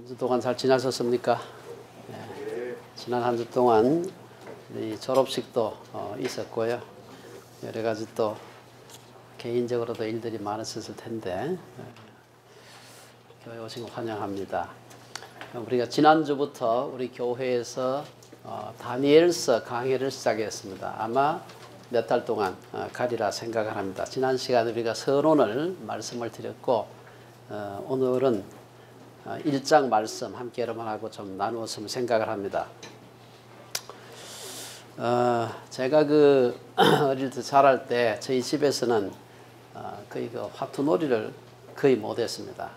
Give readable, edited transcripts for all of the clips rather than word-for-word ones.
한 주 동안 잘 지나셨습니까? 네. 지난 한 주 동안 우리 졸업식도 있었고요. 여러 가지 또 개인적으로도 일들이 많으셨을 텐데 교회 오신 거 환영합니다. 우리가 지난주부터 우리 교회에서 다니엘서 강해를 시작했습니다. 아마 몇 달 동안 가리라 생각을 합니다. 지난 시간에 우리가 서론을 말씀을 드렸고 오늘은 1장 말씀 함께 여러분하고 좀 나누었으면 생각을 합니다. 제가 어릴 때 자랄 때 저희 집에서는 거의 화투놀이를 거의 못했습니다.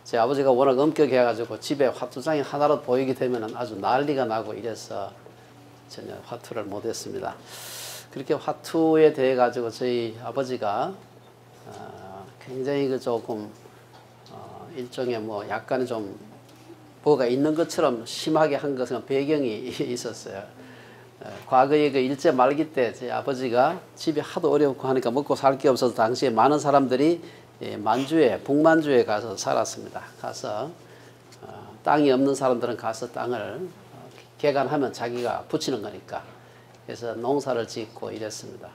제 아버지가 워낙 엄격해가지고 집에 화투장이 하나로 보이게 되면 아주 난리가 나고 이래서 전혀 화투를 못했습니다. 그렇게 화투에 대해 가지고 저희 아버지가 굉장히 조금 일종의 약간 좀 뭐가 있는 것처럼 심하게 한 것은 배경이 있었어요. 과거에 일제 말기 때 제 아버지가 집이 하도 어렵고 하니까 먹고 살 게 없어서 당시에 많은 사람들이 북만주에 가서 살았습니다. 가서 땅이 없는 사람들은 가서 땅을 개간하면 자기가 붙이는 거니까 그래서 농사를 짓고 이랬습니다.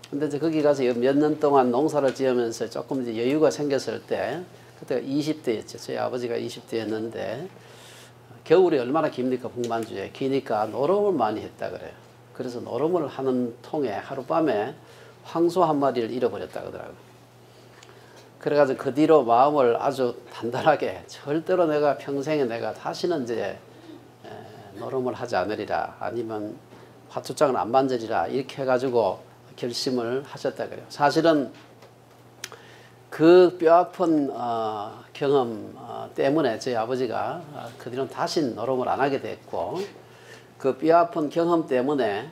근데 이제 거기 가서 몇 년 동안 농사를 지으면서 조금 이제 여유가 생겼을 때 그때가 20대였죠. 저희 아버지가 20대였는데 겨울이 얼마나 깁니까? 북만주에 기니까 노름을 많이 했다 그래요. 그래서 노름을 하는 통에 하룻밤에 황소 한 마리를 잃어버렸다 그러더라고요. 그래가지고 그 뒤로 마음을 아주 단단하게 절대로 내가 평생에 내가 다시는 이제 노름을 하지 않으리라 아니면 화투장을 안 만지리라 이렇게 해가지고 결심을 하셨다 그래요. 사실은 그 뼈아픈 경험 때문에 저희 아버지가 그 뒤로는 다시 노름을 안 하게 됐고 그 뼈아픈 경험 때문에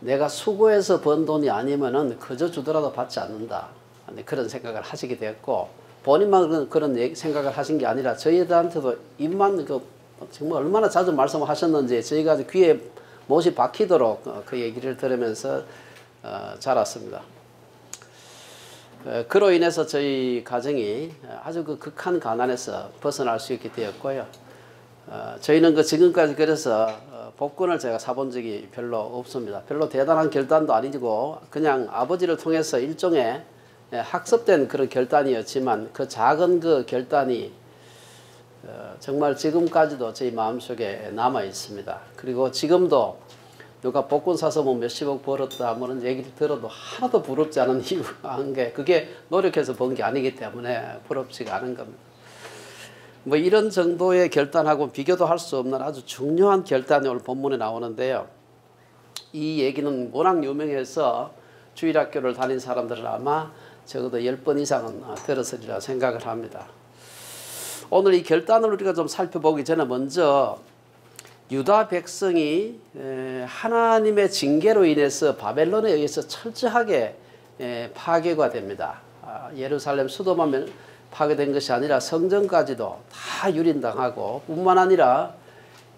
내가 수고해서 번 돈이 아니면은 그저 주더라도 받지 않는다 그런 생각을 하시게 됐고 본인만 그런 생각을 하신 게 아니라 저희들한테도 입만 정말 얼마나 자주 말씀을 하셨는지 저희가 귀에 못이 박히도록 그 얘기를 들으면서 자랐습니다. 그로 인해서 저희 가정이 아주 극한 가난에서 벗어날 수 있게 되었고요. 저희는 지금까지 그래서 복권을 제가 사본 적이 별로 없습니다. 별로 대단한 결단도 아니고 그냥 아버지를 통해서 일종의 학습된 그런 결단이었지만 그 작은 그 결단이 정말 지금까지도 저희 마음속에 남아 있습니다. 그리고 지금도 누가 복권 사서 몇십억 벌었다 하면 얘기를 들어도 하나도 부럽지 않은 이유가 한 게 그게 노력해서 번 게 아니기 때문에 부럽지가 않은 겁니다. 이런 정도의 결단하고 비교도 할 수 없는 아주 중요한 결단이 오늘 본문에 나오는데요. 이 얘기는 워낙 유명해서 주일학교를 다닌 사람들은 아마 적어도 10번 이상은 들었으리라 생각을 합니다. 오늘 이 결단을 우리가 좀 살펴보기 전에 먼저 유다 백성이 하나님의 징계로 인해서 바벨론에 의해서 철저하게 파괴가 됩니다. 예루살렘 수도만 파괴된 것이 아니라 성전까지도 다 유린당하고 뿐만 아니라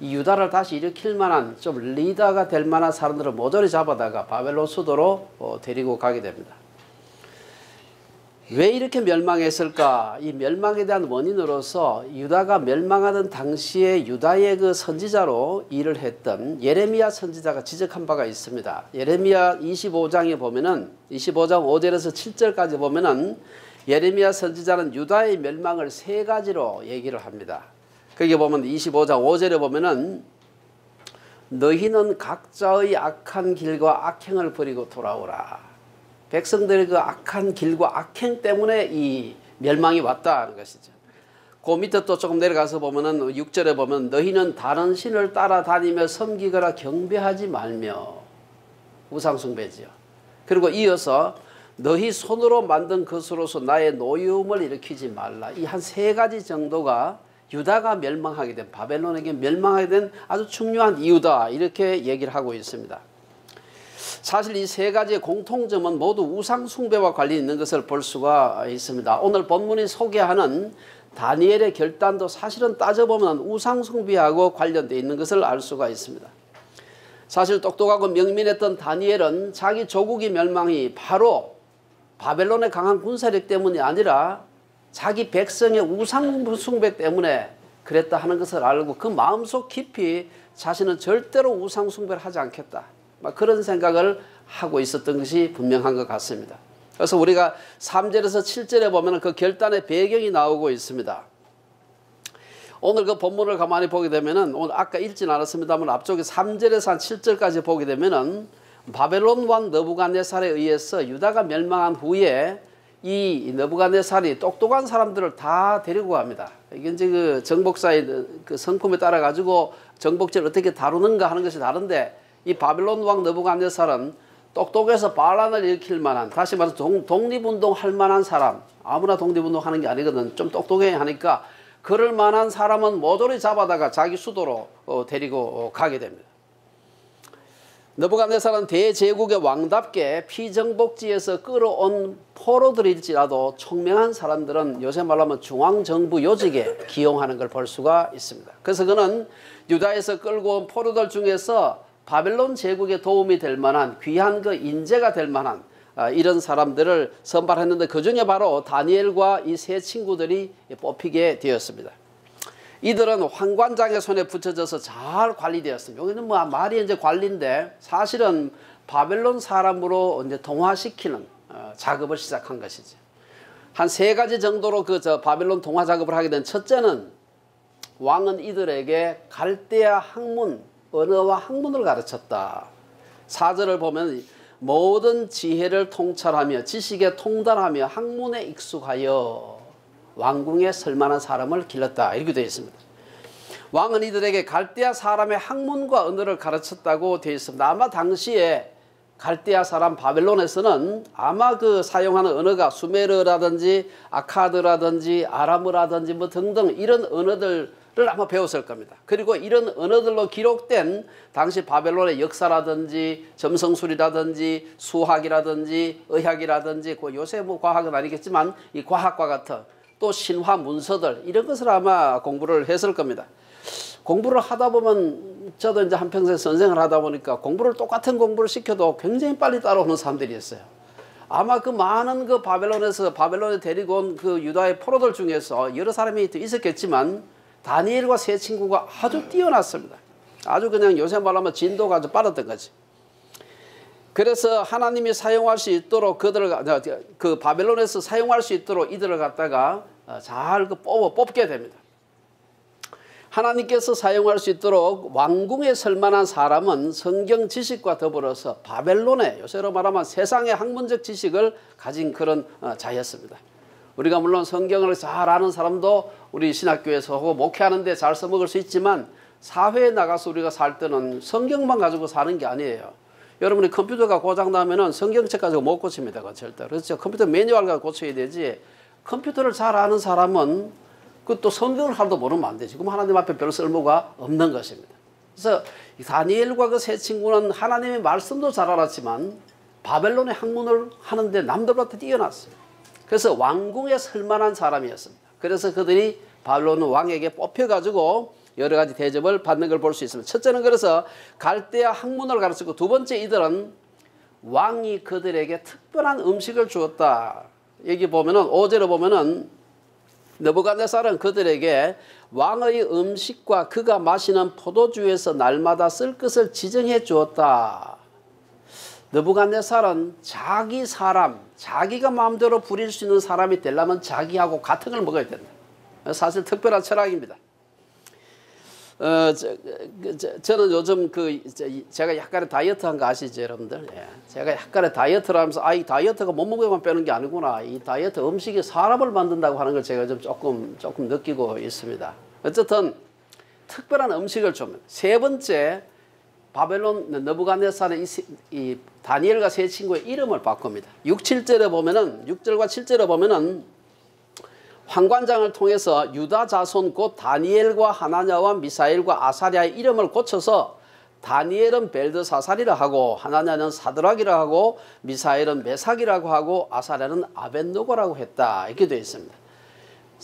이 유다를 다시 일으킬 만한 좀 리더가 될 만한 사람들을 모조리 잡아다가 바벨론 수도로 데리고 가게 됩니다. 왜 이렇게 멸망했을까? 이 멸망에 대한 원인으로서 유다가 멸망하던 당시에 유다의 그 선지자로 일을 했던 예레미야 선지자가 지적한 바가 있습니다. 예레미야 25장에 보면은 25장 5절에서 7절까지 보면은 예레미야 선지자는 유다의 멸망을 세 가지로 얘기를 합니다. 거기 보면 25장 5절에 보면은 너희는 각자의 악한 길과 악행을 버리고 돌아오라. 백성들의 그 악한 길과 악행 때문에 이 멸망이 왔다는 것이죠. 그 밑에 또 조금 내려가서 보면은 6절에 보면 너희는 다른 신을 따라다니며 섬기거나 경배하지 말며 우상숭배지요. 그리고 이어서 너희 손으로 만든 것으로서 나의 노여움을 일으키지 말라. 이 한 세 가지 정도가 유다가 멸망하게 된 바벨론에게 멸망하게 된 아주 중요한 이유다 이렇게 얘기를 하고 있습니다. 사실 이 세 가지의 공통점은 모두 우상 숭배와 관련이 있는 것을 볼 수가 있습니다. 오늘 본문이 소개하는 다니엘의 결단도 사실은 따져보면 우상 숭배하고 관련되어 있는 것을 알 수가 있습니다. 사실 똑똑하고 명민했던 다니엘은 자기 조국의 멸망이 바로 바벨론의 강한 군사력 때문이 아니라 자기 백성의 우상 숭배 때문에 그랬다 하는 것을 알고 그 마음속 깊이 자신은 절대로 우상 숭배를 하지 않겠다, 막 그런 생각을 하고 있었던 것이 분명한 것 같습니다. 그래서 우리가 3절에서 7절에 보면 그 결단의 배경이 나오고 있습니다. 오늘 그 본문을 가만히 보게 되면은, 오늘 아까 읽진 않았습니다만 앞쪽에 3절에서 한 7절까지 보게 되면은 바벨론 왕 느부갓네살에 의해서 유다가 멸망한 후에 이 느부갓네살이 똑똑한 사람들을 다 데리고 갑니다. 이게 이제 그 정복사의 그 성품에 따라 가지고 정복제를 어떻게 다루는가 하는 것이 다른데, 이 바벨론 왕 느부갓네살은 똑똑해서 반란을 일으킬 만한, 다시 말해서 독립운동 할 만한 사람, 아무나 독립운동 하는 게 아니거든. 좀 똑똑해야 하니까 그럴 만한 사람은 모조리 잡아다가 자기 수도로 데리고 가게 됩니다. 느부갓네살은 대제국의 왕답게 피정복지에서 끌어온 포로들일지라도 총명한 사람들은 요새 말하면 중앙정부 요직에 기용하는 걸 볼 수가 있습니다. 그래서 그는 유다에서 끌고 온 포로들 중에서 바벨론 제국에 도움이 될 만한 귀한 그 인재가 될 만한 이런 사람들을 선발했는데, 그 중에 바로 다니엘과 이 세 친구들이 뽑히게 되었습니다. 이들은 황관장의 손에 붙여져서 잘 관리되었습니다. 여기는 뭐 말이 이제 관리인데 사실은 바벨론 사람으로 이제 동화시키는 작업을 시작한 것이지. 한 3가지 정도로 그 바벨론 동화 작업을 하게 된, 첫째는 왕은 이들에게 갈대아 학문, 언어와 학문을 가르쳤다. 4절을 보면 모든 지혜를 통찰하며 지식에 통달하며 학문에 익숙하여 왕궁에 설만한 사람을 길렀다, 이렇게 되어 있습니다. 왕은 이들에게 갈대아 사람의 학문과 언어를 가르쳤다고 되어 있습니다. 아마 당시에 갈대아 사람 바벨론에서는 아마 그 사용하는 언어가 수메르라든지 아카드라든지 아람어라든지 뭐 등등 이런 언어들을 아마 배웠을 겁니다. 그리고 이런 언어들로 기록된 당시 바벨론의 역사라든지 점성술이라든지 수학이라든지 의학이라든지, 요새 뭐 과학은 아니겠지만 이 과학과 같은 또 신화 문서들, 이런 것을 아마 공부를 했을 겁니다. 공부를 하다 보면, 저도 이제 한평생 선생을 하다 보니까 공부를 똑같은 공부를 시켜도 굉장히 빨리 따라오는 사람들이 있어요. 아마 그 많은 그 바벨론에 데리고 온 그 유다의 포로들 중에서 여러 사람이 있었겠지만 다니엘과 세 친구가 아주 뛰어났습니다. 아주 그냥 요새 말하면 진도가 아주 빠르던 거지. 그래서 하나님이 사용할 수 있도록 그 바벨론에서 사용할 수 있도록 이들을 갖다가 잘 뽑게 됩니다. 하나님께서 사용할 수 있도록 왕궁에 설만한 사람은 성경 지식과 더불어서 바벨론의, 요새로 말하면 세상의 학문적 지식을 가진 그런 자였습니다. 우리가 물론 성경을 잘 아는 사람도 우리 신학교에서 하고 목회하는데 잘 써먹을 수 있지만, 사회에 나가서 우리가 살 때는 성경만 가지고 사는 게 아니에요. 여러분이 컴퓨터가 고장나면은 성경책 가지고 못 고칩니다. 절대. 그렇죠. 컴퓨터 매뉴얼 가지고 고쳐야 되지. 컴퓨터를 잘 아는 사람은 그 또 성경을 하나도 모르면 안 되지. 그럼 하나님 앞에 별 쓸모가 없는 것입니다. 그래서 다니엘과 그 세 친구는 하나님의 말씀도 잘 알았지만 바벨론의 학문을 하는데 남들보다 뛰어났어요. 그래서 왕궁에 설만한 사람이었습니다. 그래서 그들이 바벨론 왕에게 뽑혀가지고 여러 가지 대접을 받는 걸 볼 수 있습니다. 첫째는 그래서 갈대아 학문을 가르치고, 두 번째 이들은 왕이 그들에게 특별한 음식을 주었다. 여기 보면은 5절에 보면은 느부갓네살은 그들에게 왕의 음식과 그가 마시는 포도주에서 날마다 쓸 것을 지정해 주었다. 느부갓네살은 자기 사람, 자기가 마음대로 부릴 수 있는 사람이 되려면 자기하고 같은 걸 먹어야 된다. 사실 특별한 철학입니다. 저는 요즘 제가 약간의 다이어트 한 거 아시죠, 여러분들? 예. 제가 약간의 다이어트를 하면서, 이 다이어트가 몸무게만 빼는 게 아니구나. 이 다이어트 음식이 사람을 만든다고 하는 걸 제가 좀 조금 느끼고 있습니다. 어쨌든 특별한 음식을 주면, 세 번째, 바벨론 느부갓네살은 이 다니엘과 세 친구의 이름을 바꿉니다. 6절과 7절에 보면은 황관장을 통해서 유다 자손 곧 다니엘과 하나냐와 미사엘과 아사랴의 이름을 고쳐서 다니엘은 벨드사살이라 하고, 하나냐는 사드락이라 하고, 미사엘은 메삭이라고 하고, 아사랴는 아벳노고라고 했다, 이렇게 되어 있습니다.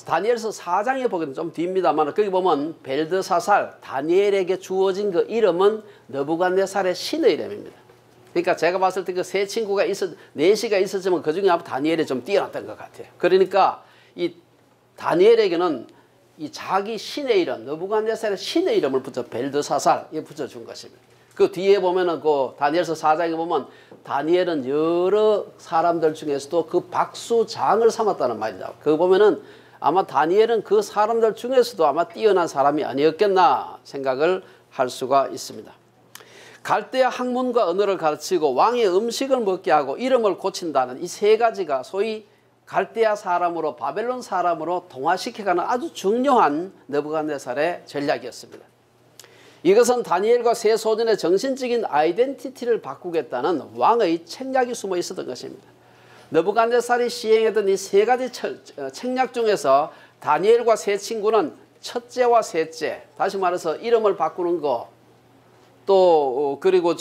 다니엘서 4장에 보기는 좀 뒤입니다만, 거기 보면 벨드사살, 다니엘에게 주어진 그 이름은 느부갓네살의 신의 이름입니다. 그러니까 제가 봤을 때 그 세 친구가 넷이가 있었지만 그 중에 아마 다니엘이 좀 뛰어났던 것 같아요. 그러니까 이 다니엘에게는 이 자기 신의 이름, 느부갓네살의 신의 이름을 붙여 벨드사살 이 붙여준 것입니다. 그 뒤에 보면은 그 다니엘서 4장에 보면 다니엘은 여러 사람들 중에서도 그 박수장을 삼았다는 말이 나와요. 그거 보면은 아마 다니엘은 그 사람들 중에서도 아마 뛰어난 사람이 아니었겠나 생각을 할 수가 있습니다. 갈대아 학문과 언어를 가르치고 왕의 음식을 먹게 하고 이름을 고친다는 이 세 가지가 소위 갈대아 사람으로 바벨론 사람으로 동화시켜가는 아주 중요한 느부갓네살의 전략이었습니다. 이것은 다니엘과 세 소년의 정신적인 아이덴티티를 바꾸겠다는 왕의 책략이 숨어 있었던 것입니다. 느부갓네살이 시행했던 이 세 가지 책략 중에서 다니엘과 세 친구는 첫째와 셋째, 다시 말해서 이름을 바꾸는 거, 또 그리고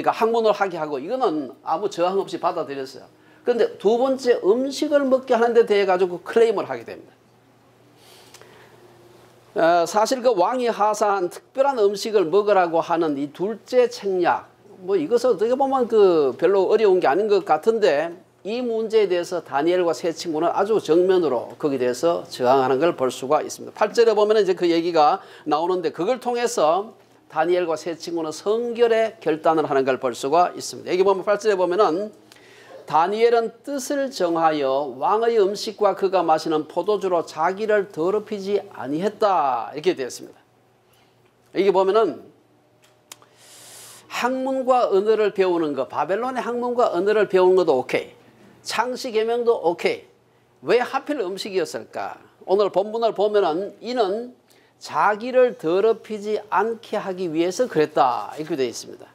학문을 하게 하고 이거는 아무 저항 없이 받아들였어요. 그런데 두 번째 음식을 먹게 하는 데 대해 가지고 클레임을 하게 됩니다. 사실 그 왕이 하사한 특별한 음식을 먹으라고 하는 이 둘째 책략, 뭐 이것은 어떻게 보면 별로 어려운 게 아닌 것 같은데 이 문제에 대해서 다니엘과 세 친구는 아주 정면으로 거기에 대해서 저항하는 걸 볼 수가 있습니다. 8절에 보면 이제 그 얘기가 나오는데 그걸 통해서 다니엘과 세 친구는 성결의 결단을 하는 걸 볼 수가 있습니다. 여기 보면 8절에 보면은 다니엘은 뜻을 정하여 왕의 음식과 그가 마시는 포도주로 자기를 더럽히지 아니했다 이렇게 되어 있습니다. 여기 보면은 학문과 언어를 배우는 것, 바벨론의 학문과 언어를 배우는 것도 오케이, 창시 계명도 오케이. 왜 하필 음식이었을까? 오늘 본문을 보면은 이는 자기를 더럽히지 않게 하기 위해서 그랬다 이렇게 되어 있습니다.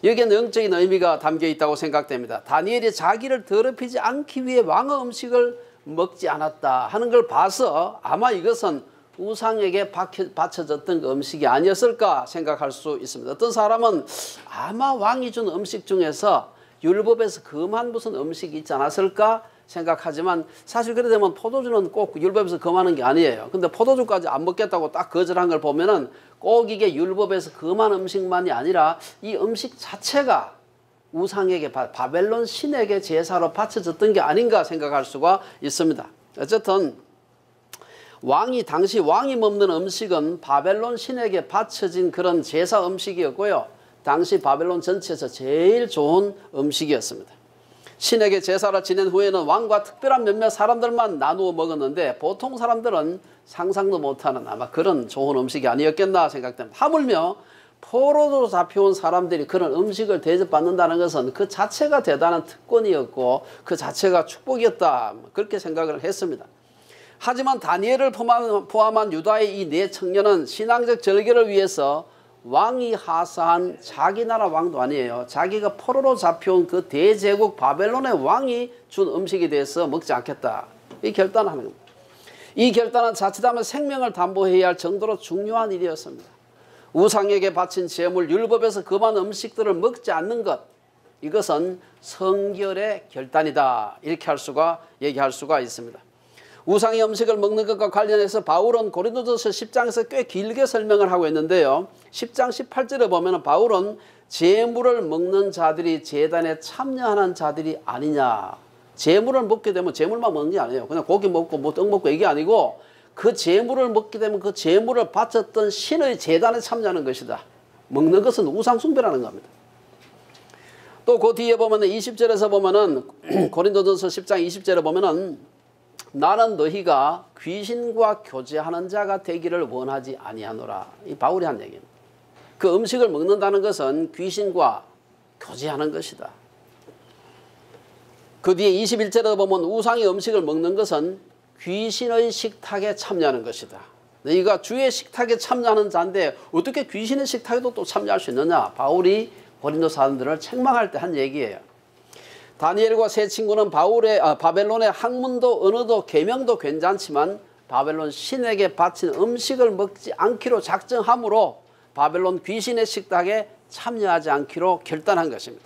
여기에는 영적인 의미가 담겨 있다고 생각됩니다. 다니엘이 자기를 더럽히지 않기 위해 왕의 음식을 먹지 않았다 하는 걸 봐서 아마 이것은 우상에게 바쳐졌던 그 음식이 아니었을까 생각할 수 있습니다. 어떤 사람은 아마 왕이 준 음식 중에서 율법에서 금한 무슨 음식이 있지 않았을까 생각하지만 사실 그래 되면 포도주는 꼭 율법에서 금하는 게 아니에요. 근데 포도주까지 안 먹겠다고 딱 거절한 걸 보면은 꼭 이게 율법에서 금한 음식만이 아니라 이 음식 자체가 우상에게 바벨론 신에게 제사로 바쳐졌던 게 아닌가 생각할 수가 있습니다. 어쨌든 당시 왕이 먹는 음식은 바벨론 신에게 바쳐진 그런 제사 음식이었고요. 당시 바벨론 전체에서 제일 좋은 음식이었습니다. 신에게 제사를 지낸 후에는 왕과 특별한 몇몇 사람들만 나누어 먹었는데 보통 사람들은 상상도 못하는 아마 그런 좋은 음식이 아니었겠나 생각됩니다. 하물며 포로로 잡혀온 사람들이 그런 음식을 대접받는다는 것은 그 자체가 대단한 특권이었고 그 자체가 축복이었다 그렇게 생각을 했습니다. 하지만 다니엘을 포함한 유다의 이 네 청년은 신앙적 절개를 위해서 왕이 하사한 자기 나라 왕도 아니에요. 자기가 포로로 잡혀온 그 대제국 바벨론의 왕이 준 음식에 대해서 먹지 않겠다. 이 결단을 하는 겁니다. 이 결단은 자칫하면 생명을 담보해야 할 정도로 중요한 일이었습니다. 우상에게 바친 제물, 율법에서 금한 음식들을 먹지 않는 것, 이것은 성결의 결단이다. 이렇게 얘기할 수가 있습니다. 우상의 음식을 먹는 것과 관련해서 바울은 고린도전서 10장에서 꽤 길게 설명을 하고 있는데요. 10장 18절에 보면 바울은 제물을 먹는 자들이 제단에 참여하는 자들이 아니냐. 제물을 먹게 되면 제물만 먹는 게 아니에요. 그냥 고기 먹고 뭐 떡 먹고 이게 아니고 그 제물을 먹게 되면 그 제물을 바쳤던 신의 제단에 참여하는 것이다. 먹는 것은 우상 숭배라는 겁니다. 또 그 뒤에 보면 20절에서 보면은 고린도전서 10장 20절에 보면은 나는 너희가 귀신과 교제하는 자가 되기를 원하지 아니하노라. 이 바울이 한 얘기입니다. 그 음식을 먹는다는 것은 귀신과 교제하는 것이다. 그 뒤에 21절에 보면 우상의 음식을 먹는 것은 귀신의 식탁에 참여하는 것이다. 너희가 주의 식탁에 참여하는 자인데 어떻게 귀신의 식탁에도 또 참여할 수 있느냐. 바울이 고린도 사람들을 책망할 때 한 얘기예요. 다니엘과 세 친구는 바벨론의 학문도 언어도 계명도 괜찮지만 바벨론 신에게 바친 음식을 먹지 않기로 작정함으로 바벨론 귀신의 식탁에 참여하지 않기로 결단한 것입니다.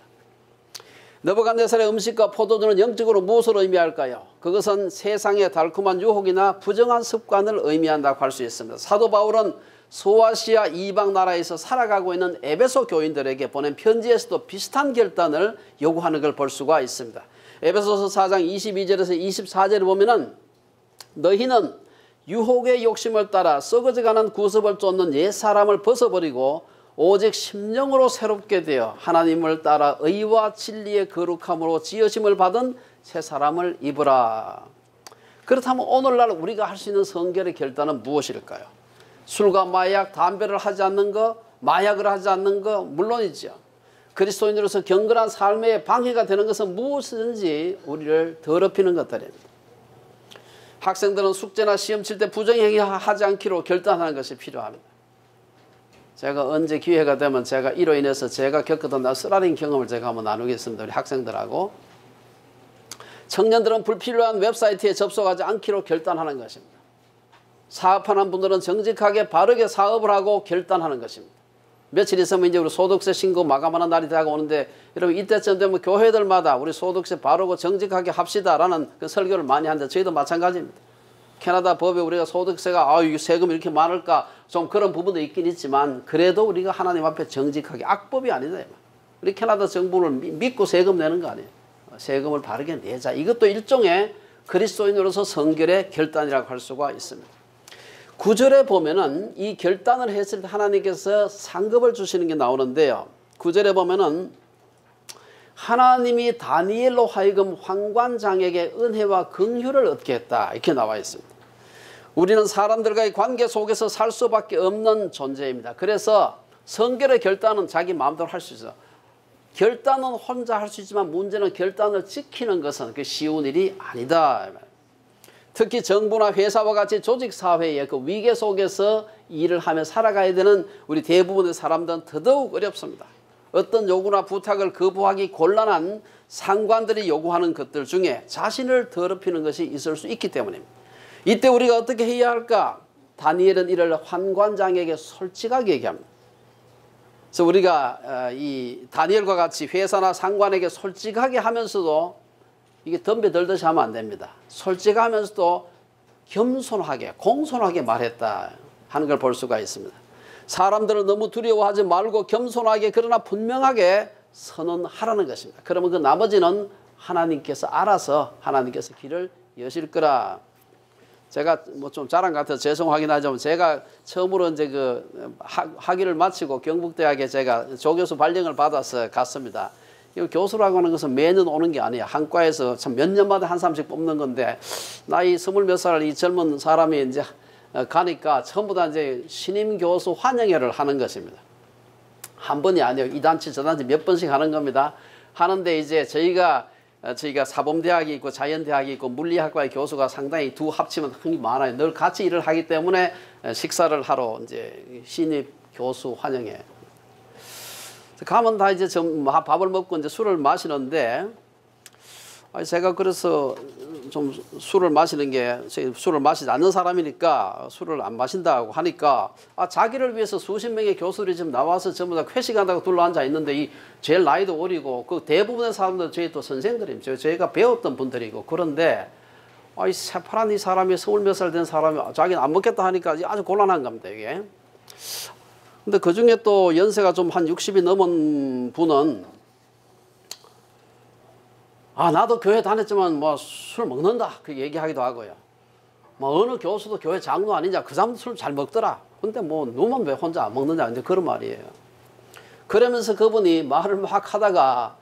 느부갓네살의 음식과 포도주는 영적으로 무엇을 의미할까요? 그것은 세상의 달콤한 유혹이나 부정한 습관을 의미한다고 할 수 있습니다. 사도 바울은 소아시아 이방 나라에서 살아가고 있는 에베소 교인들에게 보낸 편지에서도 비슷한 결단을 요구하는 걸 볼 수가 있습니다. 에베소서 4장 22절에서 24절에 보면은 너희는 유혹의 욕심을 따라 썩어져가는 구습을 쫓는 옛사람을 벗어버리고 오직 심령으로 새롭게 되어 하나님을 따라 의와 진리의 거룩함으로 지으심을 받은 새 사람을 입으라. 그렇다면 오늘날 우리가 할 수 있는 성결의 결단은 무엇일까요? 술과 마약, 담배를 하지 않는 것, 마약을 하지 않는 것 물론이죠. 그리스도인으로서 경건한 삶에 방해가 되는 것은 무엇이든지 우리를 더럽히는 것들입니다. 학생들은 숙제나 시험 칠 때 부정행위 하지 않기로 결단하는 것이 필요합니다. 제가 언제 기회가 되면 제가 이로 인해서 제가 겪었던 쓰라린 경험을 제가 한번 나누겠습니다. 우리 학생들하고. 청년들은 불필요한 웹사이트에 접속하지 않기로 결단하는 것입니다. 사업하는 분들은 정직하게 바르게 사업을 하고 결단하는 것입니다. 며칠 있으면 이제 우리 소득세 신고 마감하는 날이 다가오는데 여러분 이때쯤 되면 교회들마다 우리 소득세 바르고 정직하게 합시다라는 그 설교를 많이 하는데 저희도 마찬가지입니다. 캐나다 법에 우리가 소득세가 이게 세금이 이렇게 많을까 좀 그런 부분도 있긴 있지만 그래도 우리가 하나님 앞에 정직하게 악법이 아니다. 우리 캐나다 정부를 믿고 세금 내는 거 아니에요. 세금을 바르게 내자. 이것도 일종의 그리스도인으로서 성결의 결단이라고 할 수가 있습니다. 9절에 보면은 이 결단을 했을 때 하나님께서 상급을 주시는 게 나오는데요. 9절에 보면은 하나님이 다니엘로 하여금 환관장에게 은혜와 긍휼을 얻게 했다. 이렇게 나와 있습니다. 우리는 사람들과의 관계 속에서 살 수밖에 없는 존재입니다. 그래서 성결의 결단은 자기 마음대로 할 수 있어요. 결단은 혼자 할 수 있지만 문제는 결단을 지키는 것은 그 쉬운 일이 아니다. 특히 정부나 회사와 같이 조직사회의 그 위계 속에서 일을 하며 살아가야 되는 우리 대부분의 사람들은 더더욱 어렵습니다. 어떤 요구나 부탁을 거부하기 곤란한 상관들이 요구하는 것들 중에 자신을 더럽히는 것이 있을 수 있기 때문입니다. 이때 우리가 어떻게 해야 할까? 다니엘은 이를 환관장에게 솔직하게 얘기합니다. 그래서 우리가 이 다니엘과 같이 회사나 상관에게 솔직하게 하면서도 이게 덤벼들듯이 하면 안 됩니다. 솔직하면서도 겸손하게 공손하게 말했다 하는 걸 볼 수가 있습니다. 사람들을 너무 두려워하지 말고 겸손하게 그러나 분명하게 선언하라는 것입니다. 그러면 그 나머지는 하나님께서 알아서 하나님께서 길을 여실 거라. 제가 뭐 좀 자랑 같아서 죄송하긴 하지만 제가 처음으로 이제 그 학위를 마치고 경북대학에 제가 조교수 발령을 받아서 갔습니다. 이 교수라고 하는 것은 매년 오는 게 아니에요. 한 과에서 참 몇 년마다 한 사람씩 뽑는 건데 나이 20몇 살 이 젊은 사람이 이제 가니까 전부 다 이제 신임 교수 환영회를 하는 것입니다. 한 번이 아니에요. 이 단체 저 단체 몇 번씩 하는 겁니다. 하는데 이제 저희가 사범대학이 있고 자연대학이 있고 물리학과의 교수가 상당히 두 합치면 흥이 많아요. 늘 같이 일을 하기 때문에 식사를 하러 이제 신입 교수 환영회 가면 다 이제 밥을 먹고 이제 술을 마시는데 제가 그래서 좀 술을 마시는 게 술을 마시지 않는 사람이니까 술을 안 마신다고 하니까 자기를 위해서 수십 명의 교수들이 지금 나와서 전부 다 회식한다고 둘러앉아 있는데 이 제일 나이도 어리고 그 대부분의 사람들 저희 또 선생들입니다. 저희가 배웠던 분들이고 그런데 이 새파란 이 사람이 20몇 살 된 사람이 자기는 안 먹겠다 하니까 아주 곤란한 겁니다 이게. 근데 그 중에 또 연세가 좀 한 60이 넘은 분은 나도 교회 다녔지만 뭐 술 먹는다 그 얘기하기도 하고요. 뭐 어느 교수도 교회 장로 아니냐 그 사람도 술 잘 먹더라. 근데 뭐 너만 왜 혼자 안 먹느냐 이제 그런 말이에요. 그러면서 그분이 말을 막 하다가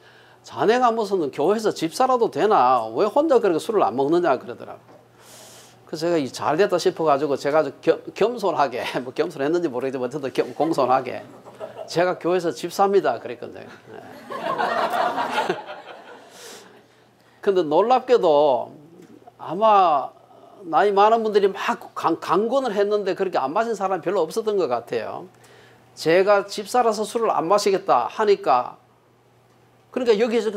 자네가 무슨 교회에서 집사라도 되나 왜 혼자 그렇게 술을 안 먹느냐 그러더라고요. 그래서 제가 잘 됐다 싶어가지고 제가 아주 겸손하게 뭐 겸손했는지 모르겠지만 어쨌든 공손하게 제가 교회에서 집사입니다 그랬거든요. 네. 근데 놀랍게도 아마 나이 많은 분들이 막 강권을 했는데 그렇게 안 마신 사람이 별로 없었던 것 같아요. 제가 집사라서 술을 안 마시겠다 하니까 그러니까 여기에서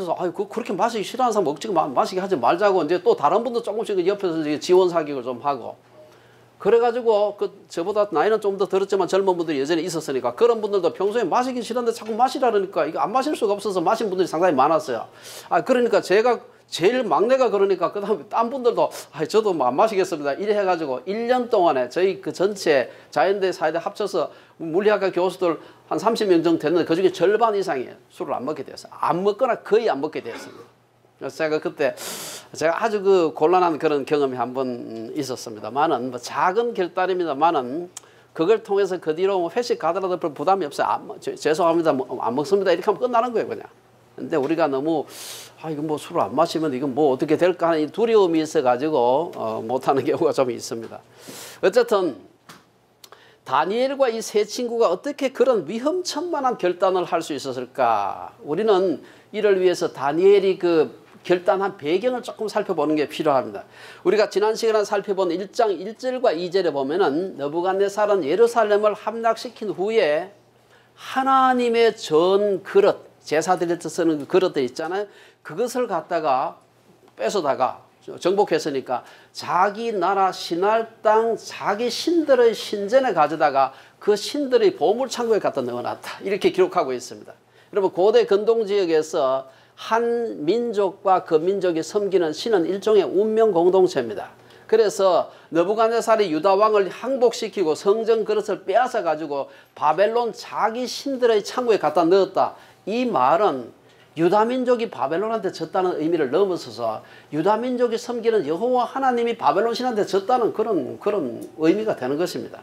그렇게 마시기 싫어하는 사람 먹지 마시게 하지 말자고 이제 또 다른 분도 조금씩 옆에서 지원 사격을 좀 하고 그래가지고 저보다 나이는 좀 더 들었지만 젊은 분들이 예전에 있었으니까 그런 분들도 평소에 마시기 싫은데 자꾸 마시라 그러니까 이거 안 마실 수가 없어서 마신 분들이 상당히 많았어요. 그러니까 제가 제일 막내가 그러니까 그 다음에 딴 분들도 저도 뭐 안 마시겠습니다 이래 해가지고 1년 동안에 저희 그 전체 자연대 사회대 합쳐서 물리학과 교수들 한 30명 정도 됐는데 그중에 절반 이상이 술을 안 먹게 되었어요. 안 먹거나 거의 안 먹게 되었습니다. 그래서 제가 그때 제가 아주 그 곤란한 그런 경험이 한 번 있었습니다만은 뭐 작은 결단입니다만은 그걸 통해서 그 뒤로 뭐 회식 가더라도 별 부담이 없어요. 죄송합니다. 안 먹습니다. 이렇게 하면 끝나는 거예요, 그냥. 근데 우리가 너무 이거 뭐 술을 안 마시면 이건 뭐 어떻게 될까 하는 이 두려움이 있어가지고 못하는 경우가 좀 있습니다. 어쨌든 다니엘과 이 세 친구가 어떻게 그런 위험천만한 결단을 할 수 있었을까? 우리는 이를 위해서 다니엘이 그 결단한 배경을 조금 살펴보는 게 필요합니다. 우리가 지난 시간에 살펴본 1장 1절과 2절에 보면은 느부갓네살은 예루살렘을 함락시킨 후에 하나님의 전 그릇, 제사 드릴 때 쓰는 그 그릇들 있잖아요. 그것을 갖다가 뺏어다가 정복했으니까 자기 나라 신할 땅 자기 신들의 신전에 가져다가 그 신들의 보물창고에 갖다 넣어놨다. 이렇게 기록하고 있습니다. 여러분 고대 근동지역에서 한 민족과 그 민족이 섬기는 신은 일종의 운명 공동체입니다. 그래서 느부갓네살이 유다 왕을 항복시키고 성전 그릇을 빼앗아 가지고 바벨론 자기 신들의 창고에 갖다 넣었다. 이 말은 유다 민족이 바벨론한테 졌다는 의미를 넘어서서 유다 민족이 섬기는 여호와 하나님이 바벨론 신한테 졌다는 그런 의미가 되는 것입니다.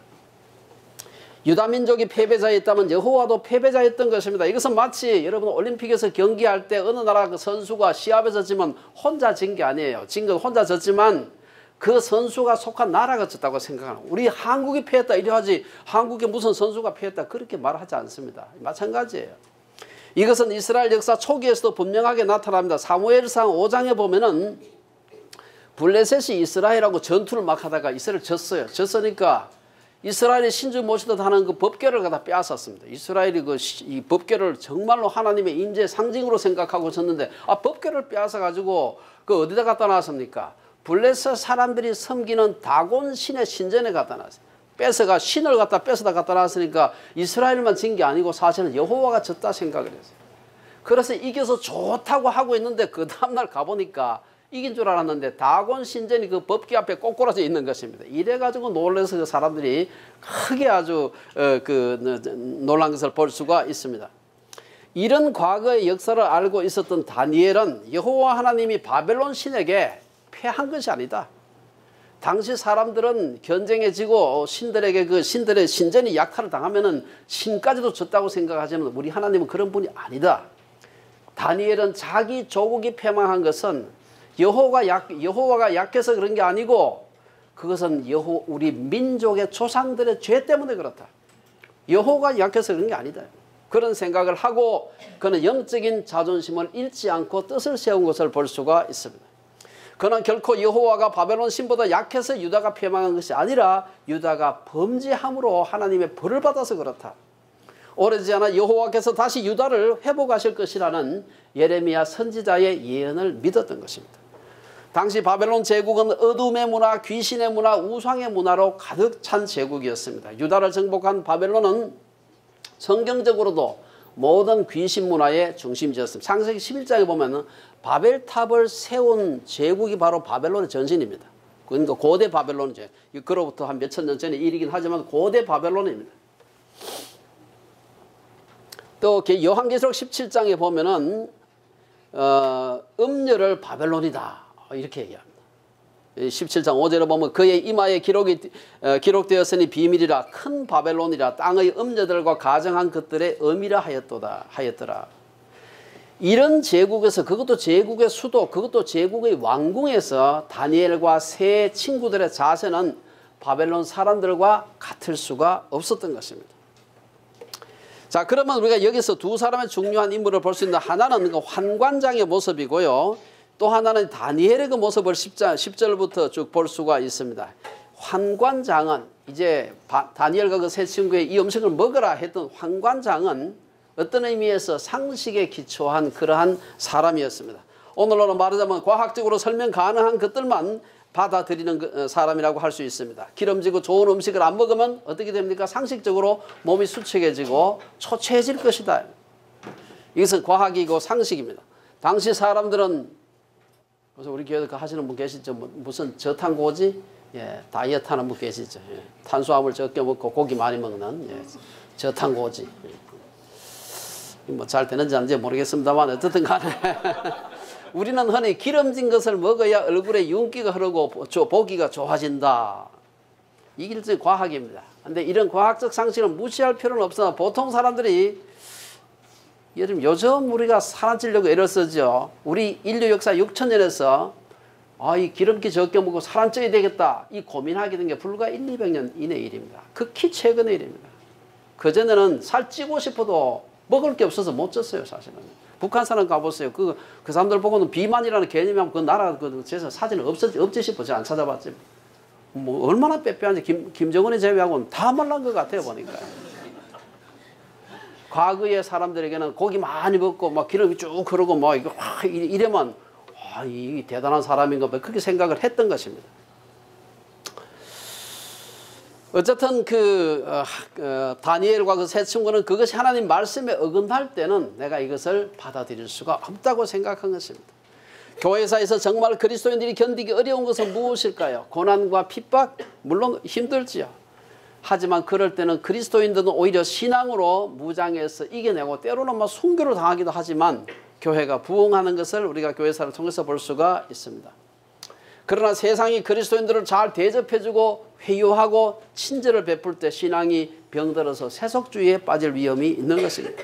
유다 민족이 패배자였다면 여호와도 패배자였던 것입니다. 이것은 마치 여러분 올림픽에서 경기할 때 어느 나라 그 선수가 시합에서 지면 혼자 진 게 아니에요. 진 건 혼자 졌지만 그 선수가 속한 나라가 졌다고 생각하는, 우리 한국이 패했다 이래 하지 한국에 무슨 선수가 패했다 그렇게 말하지 않습니다. 마찬가지예요. 이것은 이스라엘 역사 초기에서도 분명하게 나타납니다. 사무엘상 5장에 보면은 블레셋이 이스라엘하고 전투를 막 하다가 이스라엘 졌어요. 졌으니까 이스라엘이 신주 모시듯 하는 그 법궤를 갖다 빼앗았습니다. 이스라엘이 이 법궤를 정말로 하나님의 임재의 상징으로 생각하고 졌는데 법궤를 빼앗아 가지고 그 어디다 갖다 놨습니까? 블레셋 사람들이 섬기는 다곤 신의 신전에 갖다 놨어요. 뺏어가 신을 갖다 뺏어다 갖다 놨으니까 이스라엘만 진 게 아니고 사실은 여호와가 졌다 생각을 했어요. 그래서 이겨서 좋다고 하고 있는데 그 다음날 가보니까 이긴 줄 알았는데 다곤 신전이 그 법궤 앞에 꼬꾸라져 있는 것입니다. 이래가지고 놀라서 그 사람들이 크게 아주 놀란 것을 볼 수가 있습니다. 이런 과거의 역사를 알고 있었던 다니엘은 여호와 하나님이 바벨론 신에게 패한 것이 아니다. 당시 사람들은 견쟁에 지고 신들에게 그 신들의 신전이 약탈을 당하면은 신까지도 졌다고 생각하지만 우리 하나님은 그런 분이 아니다. 다니엘은 자기 조국이 패망한 것은 여호와가 약해서 그런 게 아니고 그것은 우리 민족의 조상들의 죄 때문에 그렇다. 여호와가 약해서 그런 게 아니다. 그런 생각을 하고 그는 영적인 자존심을 잃지 않고 뜻을 세운 것을 볼 수가 있습니다. 그는 결코 여호와가 바벨론 신보다 약해서 유다가 패망한 것이 아니라 유다가 범죄함으로 하나님의 벌을 받아서 그렇다. 오래지 않아 여호와께서 다시 유다를 회복하실 것이라는 예레미야 선지자의 예언을 믿었던 것입니다. 당시 바벨론 제국은 어둠의 문화, 귀신의 문화, 우상의 문화로 가득 찬 제국이었습니다. 유다를 정복한 바벨론은 성경적으로도 모든 귀신 문화의 중심지였습니다. 창세기 11장에 보면 바벨탑을 세운 제국이 바로 바벨론의 전신입니다. 그러니까 고대 바벨론이죠. 그로부터 한 몇천 년 전의 일이긴 하지만 고대 바벨론입니다. 또 요한계시록 17장에 보면은 음녀를 바벨론이다 이렇게 얘기합니다. 17장 5절에 보면 그의 이마에 기록되었으니 비밀이라 큰 바벨론이라 땅의 음녀들과 가정한 것들의 의미라 하였더라. 이런 제국에서, 그것도 제국의 수도, 그것도 제국의 왕궁에서 다니엘과 세 친구들의 자세는 바벨론 사람들과 같을 수가 없었던 것입니다. 자, 그러면 우리가 여기서 두 사람의 중요한 인물을 볼 수 있는데, 하나는 그 환관장의 모습이고요, 또 하나는 다니엘의 그 모습을 10절부터 쭉 볼 수가 있습니다. 환관장은 이제 다니엘과 그 세 친구의 이 음식을 먹으라 했던 환관장은 어떤 의미에서 상식에 기초한 그러한 사람이었습니다. 오늘로는 말하자면 과학적으로 설명 가능한 것들만 받아들이는 사람이라고 할 수 있습니다. 기름지고 좋은 음식을 안 먹으면 어떻게 됩니까? 상식적으로 몸이 수척해지고 초췌해질 것이다. 이것은 과학이고 상식입니다. 당시 사람들은, 그래서 우리 교회도 하시는 분 계시죠? 무슨 저탄고지? 예, 다이어트 하는 분 계시죠? 예, 탄수화물 적게 먹고 고기 많이 먹는, 예, 저탄고지. 뭐 잘 되는지 안 되는지 모르겠습니다만 어쨌든 간에 우리는 흔히 기름진 것을 먹어야 얼굴에 윤기가 흐르고 보기가 좋아진다. 이게 일종의 과학입니다. 근데 이런 과학적 상식을 무시할 필요는 없으나 보통 사람들이 요즘 우리가 살안찌려고 애를 쓰죠. 우리 인류 역사 6,000년에서 이 기름기 적게 먹고 살 안 쪄야 되겠다. 이 고민하게 된 게 불과 1, 200년 이내 일입니다. 극히 최근의 일입니다. 그전에는 살 찌고 싶어도 먹을 게 없어서 못 쪘어요, 사실은. 북한 사람 가보세요. 그 사람들 보고는 비만이라는 개념이 하면 그 나라 그래서 사진은 없지 싶어. 제가 안 찾아봤지. 뭐 얼마나 빼빼한지 김정은이 제외하고는 다 말란 것 같아요, 보니까. 과거의 사람들에게는 고기 많이 먹고 막 기름이 쭉 흐르고 뭐 이거 이러면 이 대단한 사람인가 봐 그렇게 생각을 했던 것입니다. 어쨌든 다니엘과 그 세 친구는 그것이 하나님 말씀에 어긋날 때는 내가 이것을 받아들일 수가 없다고 생각한 것입니다. 교회사에서 정말 그리스도인들이 견디기 어려운 것은 무엇일까요? 고난과 핍박? 물론 힘들지요. 하지만 그럴 때는 그리스도인들은 오히려 신앙으로 무장해서 이겨내고 때로는 막 순교를 당하기도 하지만 교회가 부흥하는 것을 우리가 교회사를 통해서 볼 수가 있습니다. 그러나 세상이 그리스도인들을 잘 대접해주고 회유하고 친절을 베풀 때 신앙이 병들어서 세속주의에 빠질 위험이 있는 것입니다.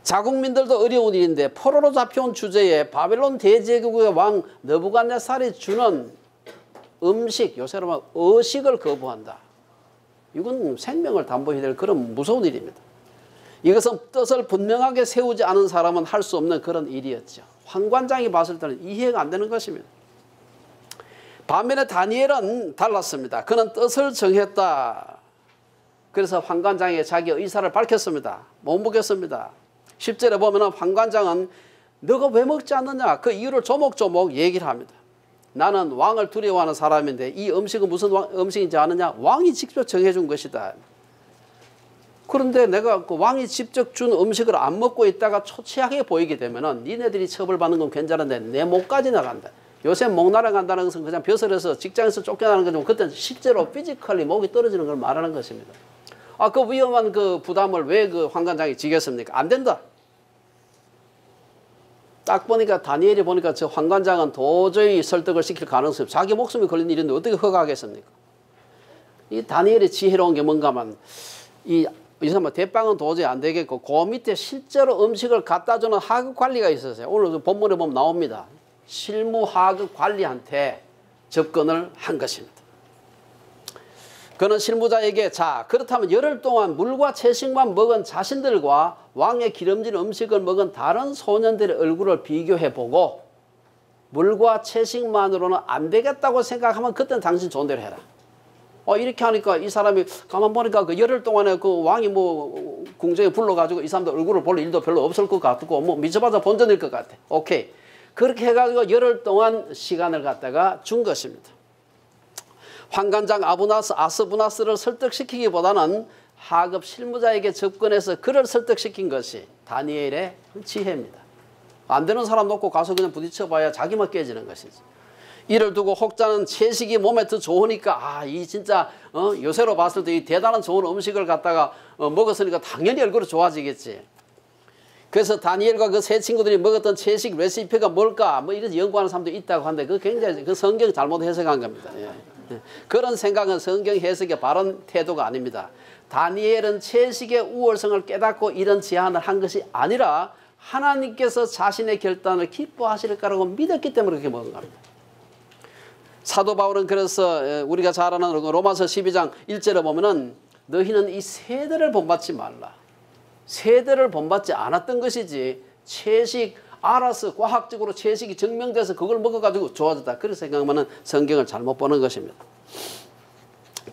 자국민들도 어려운 일인데 포로로 잡혀온 주제에 바벨론 대제국의 왕 느부갓네살이 주는 음식, 요새로 말하면 어식을 거부한다. 이건 생명을 담보해야 될 그런 무서운 일입니다. 이것은 뜻을 분명하게 세우지 않은 사람은 할 수 없는 그런 일이었죠. 황관장이 봤을 때는 이해가 안 되는 것입니다. 반면에 다니엘은 달랐습니다. 그는 뜻을 정했다. 그래서 황관장에게 자기 의사를 밝혔습니다. 못 먹겠습니다. 10절에 보면 황관장은 너가 왜 먹지 않느냐 그 이유를 조목조목 얘기를 합니다. 나는 왕을 두려워하는 사람인데 이 음식은 무슨 음식인지 아느냐? 왕이 직접 정해준 것이다. 그런데 내가 그 왕이 직접 준 음식을 안 먹고 있다가 초췌하게 보이게 되면은 니네들이 처벌받는 건 괜찮은데 내 목까지 나간다. 요새 목 날아간다는 것은 그냥 벼슬에서 직장에서 쫓겨나는 거지만 그때는 실제로 피지컬리 목이 떨어지는 걸 말하는 것입니다. 그 위험한 그 부담을 왜 그 황관장이 지겠습니까? 안 된다. 딱 보니까 다니엘이 보니까 저 황관장은 도저히 설득을 시킬 가능성이 없어요. 자기 목숨이 걸린 일인데 어떻게 허가하겠습니까? 이 다니엘의 지혜로운 게 뭔가 하면 이 사람 대빵은 도저히 안 되겠고 그 밑에 실제로 음식을 갖다 주는 하급 관리가 있었어요. 오늘 본문에 보면 나옵니다. 실무 하급 관리한테 접근을 한 것입니다. 그는 실무자에게 자 그렇다면 열흘 동안 물과 채식만 먹은 자신들과 왕의 기름진 음식을 먹은 다른 소년들의 얼굴을 비교해보고 물과 채식만으로는 안 되겠다고 생각하면 그때는 당신 좋은 대로 해라. 이렇게 하니까 이 사람이 가만 보니까 그 열흘 동안에 그 왕이 뭐 궁정에 불러가지고 이 사람들 얼굴을 볼 일도 별로 없을 것 같고 뭐 미쳐봐서 본전일 것 같아. 오케이. 그렇게 해가지고 열흘 동안 시간을 갖다가 준 것입니다. 황관장 아스부나스를 설득시키기보다는 하급 실무자에게 접근해서 그를 설득시킨 것이 다니엘의 지혜입니다. 안 되는 사람 놓고 가서 그냥 부딪혀봐야 자기만 깨지는 것이지. 이를 두고 혹자는 채식이 몸에 더 좋으니까 이 진짜 요새로 봤을 때 이 대단한 좋은 음식을 갖다가 먹었으니까 당연히 얼굴이 좋아지겠지. 그래서 다니엘과 그 세 친구들이 먹었던 채식 레시피가 뭘까 뭐 이런 연구하는 사람도 있다고 하는데 그 굉장히 그 성경 잘못 해석한 겁니다. 예. 그런 생각은 성경 해석의 바른 태도가 아닙니다. 다니엘은 채식의 우월성을 깨닫고 이런 제안을 한 것이 아니라 하나님께서 자신의 결단을 기뻐하실 거라고 믿었기 때문에 그렇게 먹은 겁니다. 사도 바울은 그래서 우리가 잘 아는 로마서 12장 1절에 보면은 너희는 이 세대를 본받지 말라. 세대를 본받지 않았던 것이지 채식 알아서 과학적으로 채식이 증명돼서 그걸 먹어가지고 좋아졌다. 그렇게 생각하면 성경을 잘못 보는 것입니다.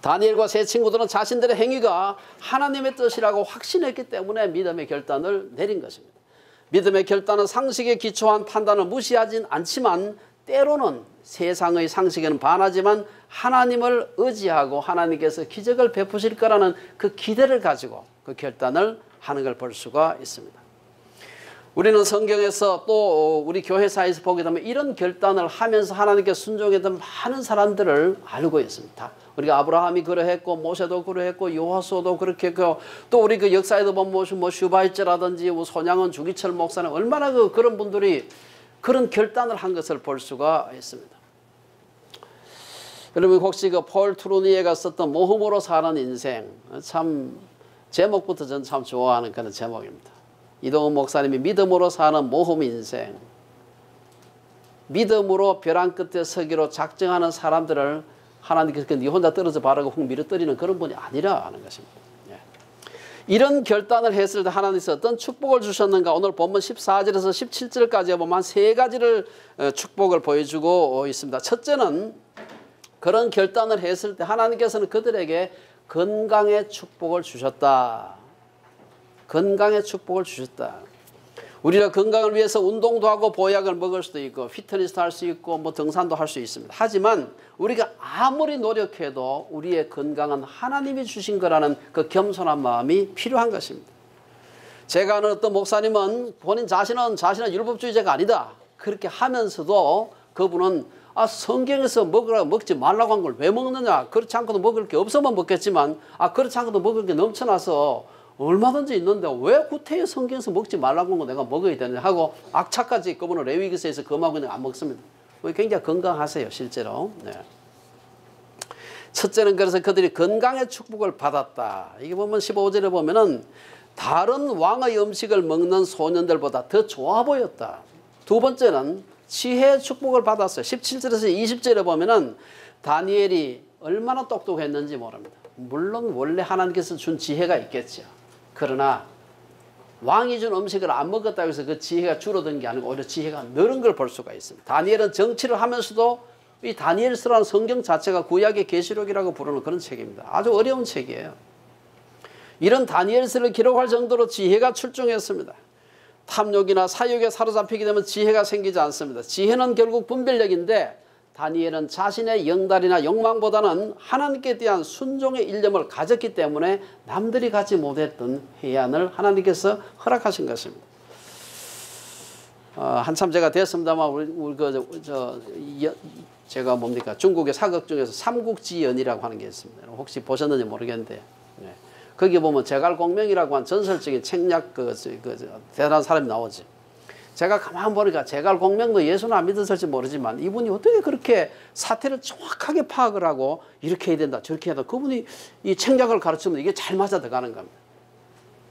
다니엘과 세 친구들은 자신들의 행위가 하나님의 뜻이라고 확신했기 때문에 믿음의 결단을 내린 것입니다. 믿음의 결단은 상식에 기초한 판단을 무시하진 않지만 때로는 세상의 상식에는 반하지만 하나님을 의지하고 하나님께서 기적을 베푸실 거라는 그 기대를 가지고 그 결단을 하는 걸 볼 수가 있습니다. 우리는 성경에서 또 우리 교회사에서 보게 되면 이런 결단을 하면서 하나님께 순종했던 많은 사람들을 알고 있습니다. 우리가 아브라함이 그러했고 모세도 그러했고 요하수도 그렇게 했고 또 우리 그 역사에도 보면 뭐 슈바이처라든지 손양원 주기철 목사는 얼마나 그런 분들이 그런 결단을 한 것을 볼 수가 있습니다. 여러분 혹시 그 폴 트루니에가 썼던 모험으로 사는 인생, 참 제목부터 전 참 좋아하는 그런 제목입니다. 이동훈 목사님이 믿음으로 사는 모험 인생, 믿음으로 벼랑 끝에 서기로 작정하는 사람들을 하나님께서 네 혼자 떨어져 바라고 훅 밀어뜨리는 그런 분이 아니라 하는 것입니다. 예. 이런 결단을 했을 때 하나님께서 어떤 축복을 주셨는가, 오늘 본문 14절에서 17절까지 보면 세 가지를 축복을 보여주고 있습니다. 첫째는 그런 결단을 했을 때 하나님께서는 그들에게 건강의 축복을 주셨다. 건강의 축복을 주셨다. 우리가 건강을 위해서 운동도 하고 보약을 먹을 수도 있고 피트니스도 할 수 있고 뭐 등산도 할 수 있습니다. 하지만 우리가 아무리 노력해도 우리의 건강은 하나님이 주신 거라는 그 겸손한 마음이 필요한 것입니다. 제가 아는 어떤 목사님은 본인 자신은 율법주의자가 아니다. 그렇게 하면서도 그분은 성경에서 먹지 말라고 한 걸 왜 먹느냐. 그렇지 않고도 먹을 게 없으면 먹겠지만 그렇지 않고도 먹을 게 넘쳐나서 얼마든지 있는데 왜 구태여 성경에서 먹지 말라고 한 거 내가 먹어야 되냐 하고 악착까지 그분은 레위기서에서 금하고 그냥 안 먹습니다. 굉장히 건강하세요 실제로. 네. 첫째는 그래서 그들이 건강의 축복을 받았다. 이게 보면 15절에 보면은 다른 왕의 음식을 먹는 소년들보다 더 좋아 보였다. 두 번째는 지혜의 축복을 받았어요. 17절에서 20절에 보면은 다니엘이 얼마나 똑똑했는지 모릅니다. 물론 원래 하나님께서 준 지혜가 있겠죠. 그러나 왕이 준 음식을 안 먹었다고 해서 그 지혜가 줄어든 게 아니고 오히려 지혜가 늘은 걸 볼 수가 있습니다. 다니엘은 정치를 하면서도 이 다니엘서라는 성경 자체가 구약의 계시록이라고 부르는 그런 책입니다. 아주 어려운 책이에요. 이런 다니엘서를 기록할 정도로 지혜가 출중했습니다. 탐욕이나 사욕에 사로잡히게 되면 지혜가 생기지 않습니다. 지혜는 결국 분별력인데 다니엘은 자신의 영달이나 욕망보다는 하나님께 대한 순종의 일념을 가졌기 때문에 남들이 갖지 못했던 해안을 하나님께서 허락하신 것입니다. 한참 제가 됐습니다만 제가 뭡니까 중국의 사극 중에서 삼국지연이라고 하는 게 있습니다. 혹시 보셨는지 모르겠는데 네. 거기 보면 제갈공명이라고 한 전설적인 책략 대단한 사람이 나오지. 제가 가만 보니까 제갈공명도 예수는 안 믿었을지 모르지만 이분이 어떻게 그렇게 사태를 정확하게 파악을 하고 이렇게 해야 된다 저렇게 해야 된다. 그분이 이 책략을 가르치면 이게 잘 맞아 들어가는 겁니다.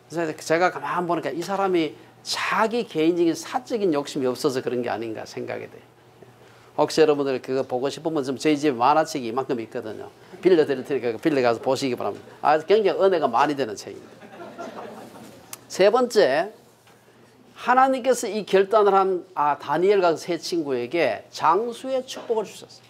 그래서 제가 가만 보니까 이 사람이 자기 개인적인 사적인 욕심이 없어서 그런 게 아닌가 생각이 돼요. 혹시 여러분들 그거 보고 싶으면 좀 저희 집에 만화책이 이만큼 있거든요. 빌려드릴 테니까 빌려가서 보시기 바랍니다. 굉장히 은혜가 많이 되는 책입니다. 세 번째, 하나님께서 이 결단을 한 다니엘과 세 친구에게 장수의 축복을 주셨어요.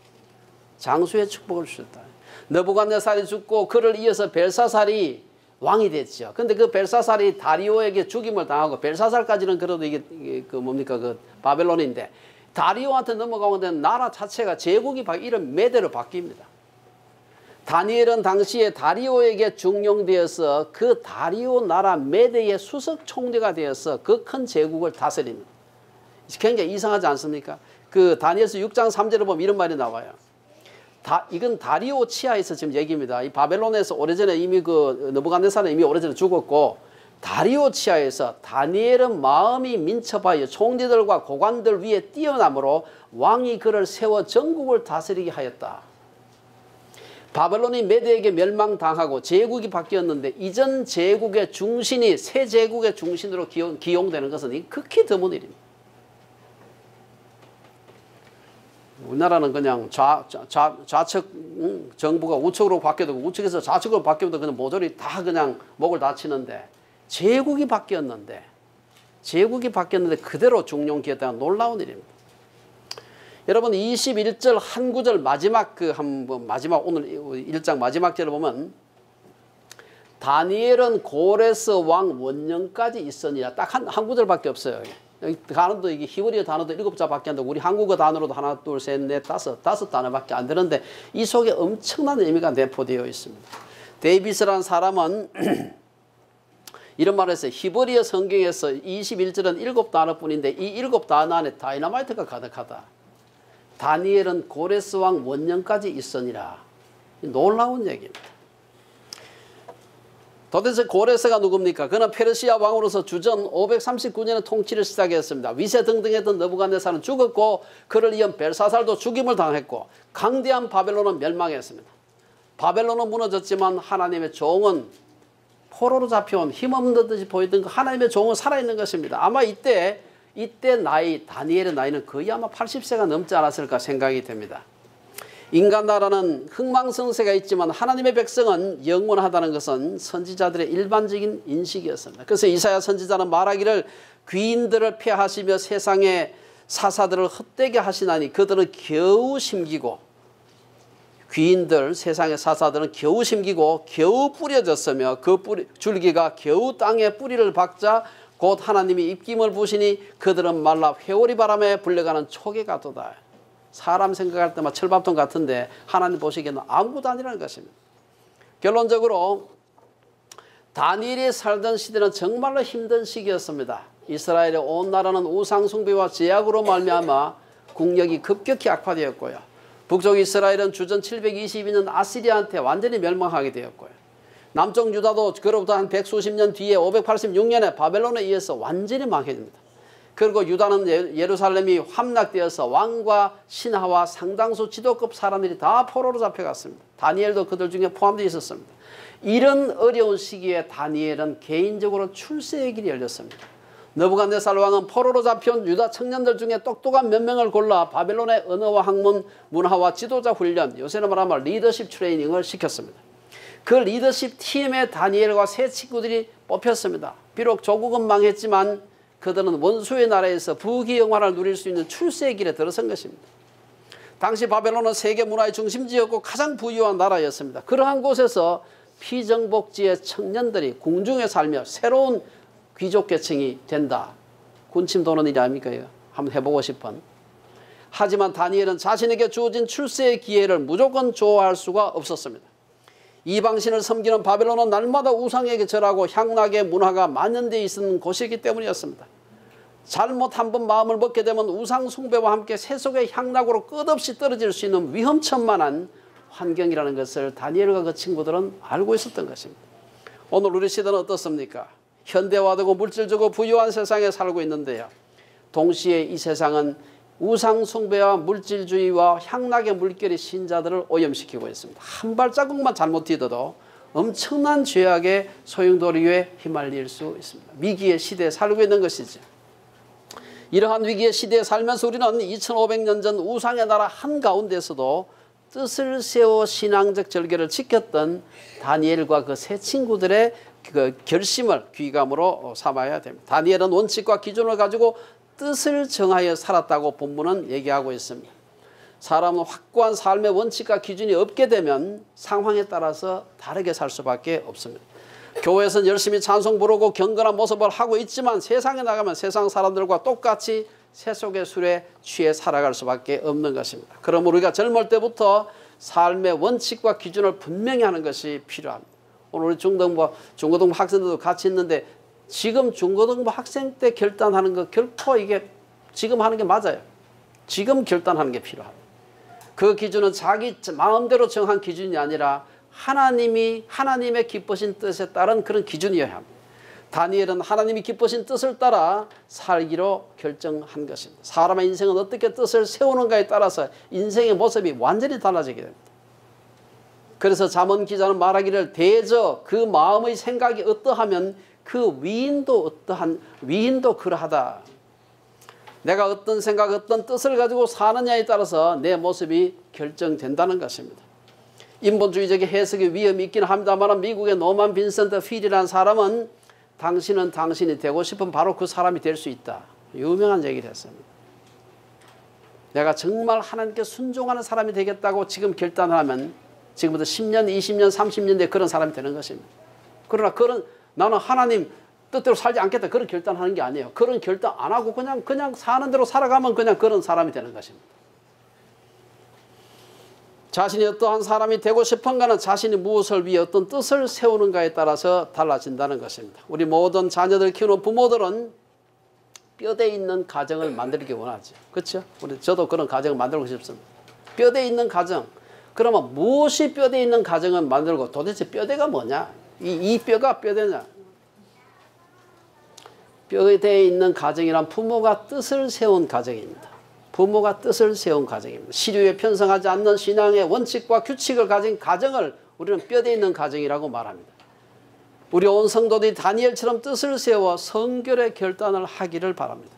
장수의 축복을 주셨다. 느부갓네살이 죽고 그를 이어서 벨사살이 왕이 됐죠. 근데 그 벨사살이 다리오에게 죽임을 당하고 벨사살까지는 그래도 이게 그 바벨론인데 다리오한테 넘어가고 된 나라 자체가 제국이 이런 메대로 바뀝니다. 다니엘은 당시에 다리오에게 중용되어서 그 다리오 나라 메대의 수석 총리가 되어서 그 큰 제국을 다스립니다. 굉장히 이상하지 않습니까? 그 다니엘서 6장 3절에 보면 이런 말이 나와요. 이건 다리오 치하에서 지금 얘기입니다. 이 바벨론에서 오래전에 이미 느부갓네살은 이미 오래전에 죽었고 다리오 치하에서 다니엘은 마음이 민첩하여 총리들과 고관들 위에 뛰어남으로 왕이 그를 세워 전국을 다스리게 하였다. 바벨론이 메대에게 멸망당하고 제국이 바뀌었는데 이전 제국의 중신이 새 제국의 중신으로 기용되는 것은 극히 드문 일입니다. 우리나라는 그냥 좌측 정부가 우측으로 바뀌어도 우측에서 좌측으로 바뀌어도 그냥 모조리 다 그냥 목을 다치는데 제국이 바뀌었는데 그대로 중용기였다는 놀라운 일입니다. 여러분 21절 한 구절 마지막 오늘 1장 마지막 절을 보면 다니엘은 고레스 왕 원년까지 있으니라 딱 한 구절밖에 없어요. 단어도 이게 히브리어 단어도 7자밖에 안 되고 우리 한국어 단어로도 하나 둘 셋 넷 다섯 단어밖에 안 되는데 이 속에 엄청난 의미가 내포되어 있습니다. 데이비스라는 사람은 이런 말을 했어요. 히브리어 성경에서 21절은 7단어뿐인데 이 7단어 안에 다이너마이트가 가득하다. 다니엘은 고레스 왕 원년까지 있으니라. 놀라운 얘기입니다. 도대체 고레스가 누굽니까? 그는 페르시아 왕으로서 주전 539년에 통치를 시작했습니다. 위세 등등했던 느부갓네살은 죽었고 그를 이은 벨사살도 죽임을 당했고 강대한 바벨론은 멸망했습니다. 바벨론은 무너졌지만 하나님의 종은 포로로 잡혀온 힘없는 듯이 보이던 그 하나님의 종은 살아있는 것입니다. 아마 이때 나이, 다니엘의 나이는 거의 아마 80세가 넘지 않았을까 생각이 됩니다. 인간 나라는 흥망성쇠가 있지만 하나님의 백성은 영원하다는 것은 선지자들의 일반적인 인식이었습니다. 그래서 이사야 선지자는 말하기를 귀인들을 폐하시며 세상의 사사들을 헛되게 하시나니 그들은 겨우 심기고, 귀인들 세상의 사사들은 겨우 심기고 겨우 뿌려졌으며 그 줄기가 겨우 땅에 뿌리를 박자 곧 하나님이 입김을 부시니 그들은 말라 회오리 바람에 불려가는 촉이 같도다. 사람 생각할 때만 철밥통 같은데 하나님 보시기에는 아무것도 아니라는 것입니다. 결론적으로 다니엘이 살던 시대는 정말로 힘든 시기였습니다. 이스라엘의 온 나라는 우상 숭배와 제약으로 말미암아 국력이 급격히 악화되었고요. 북쪽 이스라엘은 주전 722년 아시리아한테 완전히 멸망하게 되었고요. 남쪽 유다도 그로부터 한 백수십 년 뒤에 586년에 바벨론에 의해서 완전히 망해집니다. 그리고 유다는 예루살렘이 함락되어서 왕과 신하와 상당수 지도급 사람들이 다 포로로 잡혀갔습니다. 다니엘도 그들 중에 포함되어 있었습니다. 이런 어려운 시기에 다니엘은 개인적으로 출세의 길이 열렸습니다. 느부갓네살 왕은 포로로 잡혀온 유다 청년들 중에 똑똑한 몇 명을 골라 바벨론의 언어와 학문, 문화와 지도자 훈련, 요새는 말하면 리더십 트레이닝을 시켰습니다. 그 리더십 팀에 다니엘과 세 친구들이 뽑혔습니다. 비록 조국은 망했지만 그들은 원수의 나라에서 부귀영화를 누릴 수 있는 출세의 길에 들어선 것입니다. 당시 바벨론은 세계 문화의 중심지였고 가장 부유한 나라였습니다. 그러한 곳에서 피정복지의 청년들이 궁중에 살며 새로운 귀족 계층이 된다. 군침 도는 일이 아닙니까? 이거? 한번 해보고 싶은. 하지만 다니엘은 자신에게 주어진 출세의 기회를 무조건 좋아할 수가 없었습니다. 이방신을 섬기는 바벨론은 날마다 우상에게 절하고 향락의 문화가 만연되어 있는 곳이기 때문이었습니다. 잘못 한번 마음을 먹게 되면 우상 숭배와 함께 세속의 향락으로 끝없이 떨어질 수 있는 위험천만한 환경이라는 것을 다니엘과 그 친구들은 알고 있었던 것입니다. 오늘 우리 시대는 어떻습니까? 현대화되고 물질적으로 부유한 세상에 살고 있는데요. 동시에 이 세상은 우상 숭배와 물질주의와 향락의 물결이 신자들을 오염시키고 있습니다. 한 발자국만 잘못 디뎌도 엄청난 죄악의 소용돌이에 휘말릴 수 있습니다. 위기의 시대에 살고 있는 것이죠. 이러한 위기의 시대에 살면서 우리는 2500년 전 우상의 나라 한가운데서도 뜻을 세워 신앙적 절개를 지켰던 다니엘과 그 세 친구들의 그 결심을 귀감으로 삼아야 됩니다. 다니엘은 원칙과 기준을 가지고 뜻을 정하여 살았다고 본문은 얘기하고 있습니다. 사람은 확고한 삶의 원칙과 기준이 없게 되면 상황에 따라서 다르게 살 수밖에 없습니다. 교회에서는 열심히 찬송 부르고 경건한 모습을 하고 있지만 세상에 나가면 세상 사람들과 똑같이 세속의 술에 취해 살아갈 수밖에 없는 것입니다. 그럼 우리가 젊을 때부터 삶의 원칙과 기준을 분명히 하는 것이 필요합니다. 오늘 우리 중고등부 학생들도 같이 있는데 지금 중고등부 학생 때 결단하는 거 결코 이게 지금 하는 게 맞아요. 지금 결단하는 게 필요합니다. 그 기준은 자기 마음대로 정한 기준이 아니라 하나님의 기쁘신 뜻에 따른 그런 기준이어야 합니다. 다니엘은 하나님이 기쁘신 뜻을 따라 살기로 결정한 것입니다. 사람의 인생은 어떻게 뜻을 세우는가에 따라서 인생의 모습이 완전히 달라지게 됩니다. 그래서 잠언 기자는 말하기를 대저 그 마음의 생각이 어떠하면 그 위인도 그러하다. 내가 어떤 생각, 어떤 뜻을 가지고 사느냐에 따라서 내 모습이 결정된다는 것입니다. 인본주의적인 해석의 위험이 있긴 합니다만 미국의 노만 빈센트 필이라는 사람은 당신은 당신이 되고 싶은 바로 그 사람이 될 수 있다. 유명한 얘기를 했습니다. 내가 정말 하나님께 순종하는 사람이 되겠다고 지금 결단하면 지금부터 10년, 20년, 30년 뒤에 그런 사람이 되는 것입니다. 그러나 나는 하나님 뜻대로 살지 않겠다 그런 결단하는 게 아니에요. 그런 결단 안 하고 그냥 사는 대로 살아가면 그냥 그런 사람이 되는 것입니다. 자신이 어떠한 사람이 되고 싶은가는 자신이 무엇을 위해 어떤 뜻을 세우는가에 따라서 달라진다는 것입니다. 우리 모든 자녀들 키우는 부모들은 뼈대 있는 가정을 만들기 원하죠. 그렇죠? 저도 그런 가정을 만들고 싶습니다. 뼈대 있는 가정. 그러면 무엇이 뼈대 있는 가정을 만들고 도대체 뼈대가 뭐냐? 이 뼈가 뼈대냐. 뼈대에 있는 가정이란 부모가 뜻을 세운 가정입니다. 부모가 뜻을 세운 가정입니다. 시류에 편성하지 않는 신앙의 원칙과 규칙을 가진 가정을 우리는 뼈대에 있는 가정이라고 말합니다. 우리 온 성도들이 다니엘처럼 뜻을 세워 성결의 결단을 하기를 바랍니다.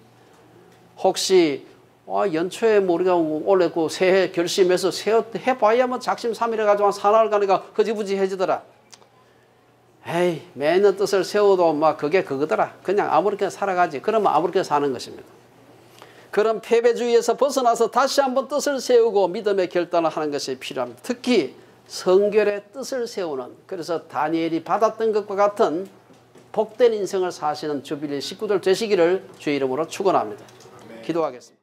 혹시 연초에 우리가 원래 그 새해 결심해서 해봐야 뭐 작심삼일 해가지고 한 사나흘 가니까 흐지부지해지더라. 에이, 매년 뜻을 세워도 막 그게 그거더라. 그냥 아무렇게나 살아가지. 그러면 아무렇게나 사는 것입니다. 그런 패배주의에서 벗어나서 다시 한번 뜻을 세우고 믿음의 결단을 하는 것이 필요합니다. 특히 성결의 뜻을 세우는, 그래서 다니엘이 받았던 것과 같은 복된 인생을 사시는 주빌리 식구들 되시기를 주의 이름으로 축원합니다. 기도하겠습니다.